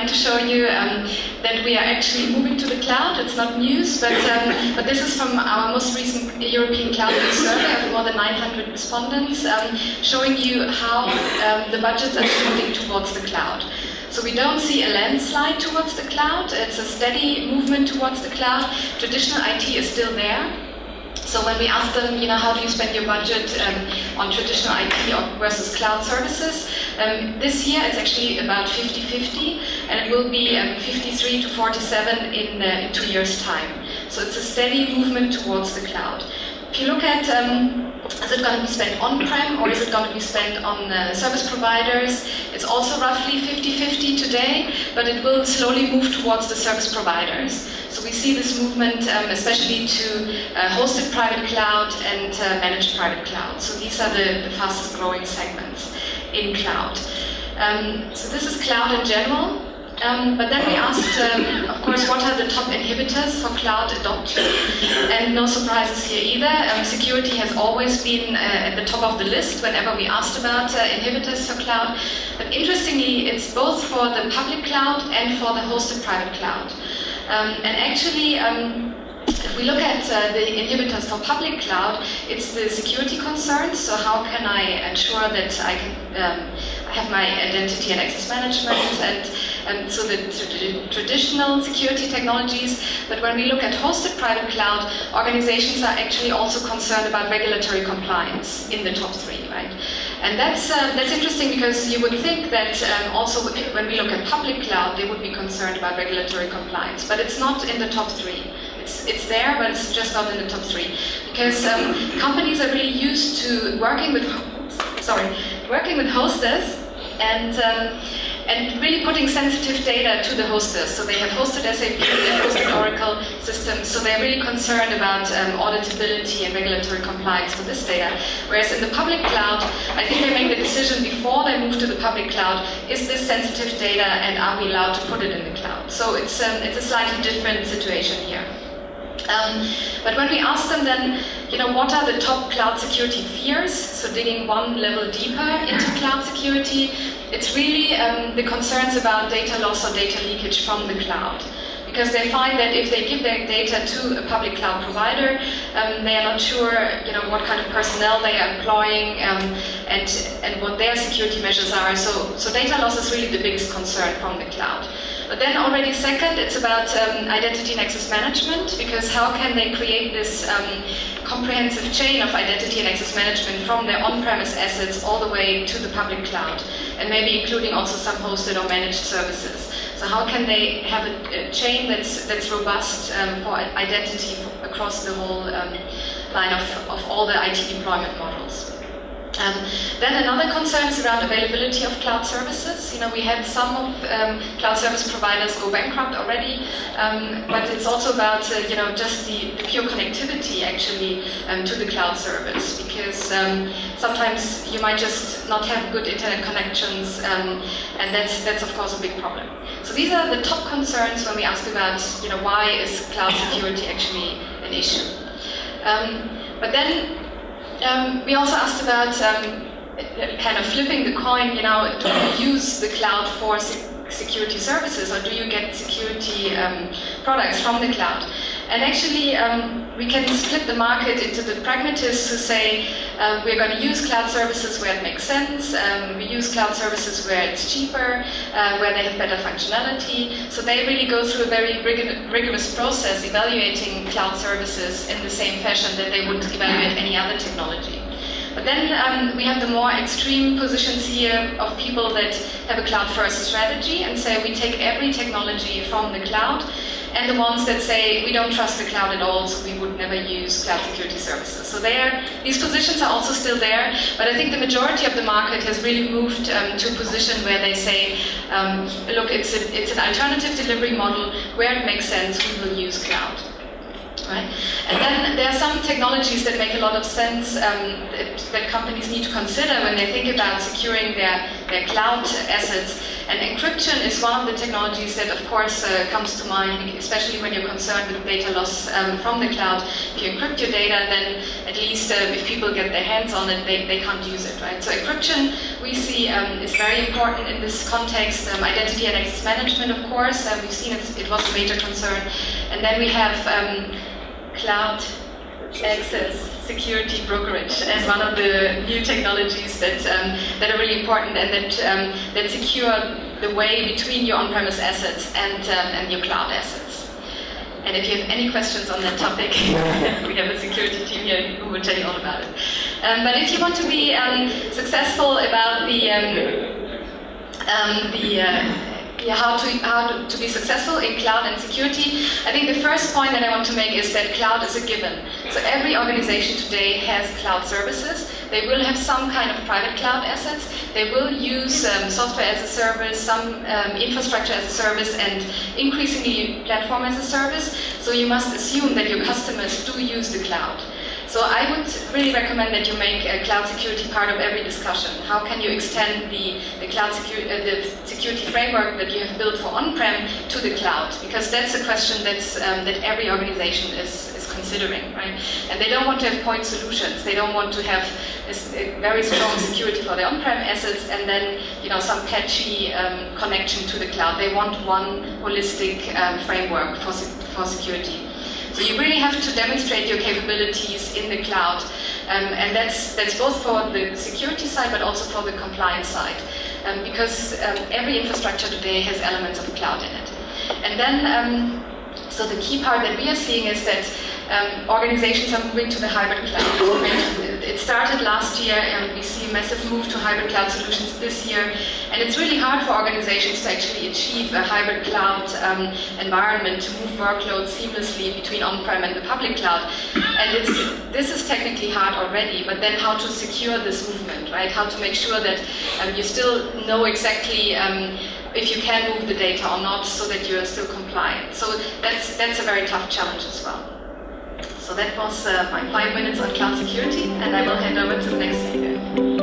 like to show you that we are actually moving to the cloud. It's not news, but this is from our most recent European Cloud Week survey of more than 900 respondents, showing you how the budgets are moving towards the cloud. So we don't see a landslide towards the cloud. It's a steady movement towards the cloud. Traditional IT is still there. So when we ask them, how do you spend your budget on traditional IT versus cloud services, this year it's actually about 50-50, and it will be 53 to 47 in 2 years' time. So it's a steady movement towards the cloud. If you look at, is it going to be spent on-prem or is it going to be spent on service providers? It's also roughly 50-50 today, but it will slowly move towards the service providers. So we see this movement especially to hosted private cloud and managed private cloud. So these are the fastest growing segments in cloud. So this is cloud in general. But then we asked, of course, what are the top inhibitors for cloud adoption? And no surprises here either. Security has always been at the top of the list whenever we asked about inhibitors for cloud. But interestingly, it's both for the public cloud and for the hosted private cloud. And actually, if we look at the inhibitors for public cloud, it's the security concerns. So how can I ensure that I can have my identity and access management, and so the traditional security technologies. But when we look at hosted private cloud, organizations are actually also concerned about regulatory compliance in the top three, right? And that's interesting, because you would think that also when we look at public cloud, they would be concerned about regulatory compliance, but it's not in the top three. It's there, but it's just not in the top three, because companies are really used to working with hostess and really putting sensitive data to the hostess. So they have hosted SAP, they have hosted Oracle systems, so they're really concerned about auditability and regulatory compliance for this data. Whereas in the public cloud, I think they make the decision before they move to the public cloud, is this sensitive data and are we allowed to put it in the cloud? So it's a slightly different situation here. But when we ask them then, what are the top cloud security fears? So digging one level deeper into cloud security, it's really the concerns about data loss or data leakage from the cloud. Because they find that if they give their data to a public cloud provider, they are not sure, what kind of personnel they are employing and what their security measures are. So data loss is really the biggest concern from the cloud. But then already second, it's about identity and access management, because how can they create this comprehensive chain of identity and access management from their on-premise assets all the way to the public cloud, and maybe including also some hosted or managed services. So how can they have a chain that's robust for identity across the whole line of all the IT deployment models? Then another concern is around availability of cloud services. We had some of cloud service providers go bankrupt already, but it's also about just the pure connectivity actually to the cloud service, because sometimes you might just not have good internet connections, and that's of course a big problem. So these are the top concerns when we ask about why is cloud security actually an issue. But then we also asked about kind of flipping the coin, do you use the cloud for security services, or do you get security products from the cloud? And actually, we can split the market into the pragmatists who say we're going to use cloud services where it makes sense, we use cloud services where it's cheaper, where they have better functionality. So they really go through a very rigorous process evaluating cloud services in the same fashion that they would evaluate any other technology. But then we have the more extreme positions here of people that have a cloud-first strategy and say we take every technology from the cloud, and the ones that say we don't trust the cloud at all, so we would never use cloud security services. So these positions are also still there, but I think the majority of the market has really moved to a position where they say, look, it's an alternative delivery model. Where it makes sense, we will use cloud. Right? And then there are some technologies that make a lot of sense that companies need to consider when they think about securing their cloud assets. And encryption is one of the technologies that, of course, comes to mind, especially when you're concerned with data loss from the cloud. If you encrypt your data, then at least if people get their hands on it, they can't use it, right? So encryption, we see, is very important in this context. Identity and access management, of course, we've seen it was a major concern. And then we have cloud access security brokerage as one of the new technologies that are really important and that secure the way between your on-premise assets and your cloud assets. And if you have any questions on that topic, we have a security team here who will tell you all about it. But if you want to be successful about how to be successful in cloud and security, I think the first point that I want to make is that cloud is a given. So every organization today has cloud services. They will have some kind of private cloud assets. They will use software as a service, some infrastructure as a service, and increasingly platform as a service. So you must assume that your customers do use the cloud. So I would really recommend that you make cloud security part of every discussion. How can you extend the cloud the security framework that you have built for on-prem to the cloud? Because that's a question that every organization is considering, right? And they don't want to have point solutions. They don't want to have a very strong security for their on-prem assets and then some patchy connection to the cloud. They want one holistic framework for security. So you really have to demonstrate your capabilities in the cloud, and that's both for the security side, but also for the compliance side, because every infrastructure today has elements of cloud in it. And then, so the key part that we are seeing is that organizations are moving to the hybrid cloud. It started last year, and we see a massive move to hybrid cloud solutions this year. And it's really hard for organizations to actually achieve a hybrid cloud environment to move workloads seamlessly between on-prem and the public cloud. And this is technically hard already, but then how to secure this movement, right? How to make sure that you still know exactly if you can move the data or not, so that you are still compliant. So that's a very tough challenge as well. So that was my 5 minutes on cloud security, and I will hand over to the next speaker.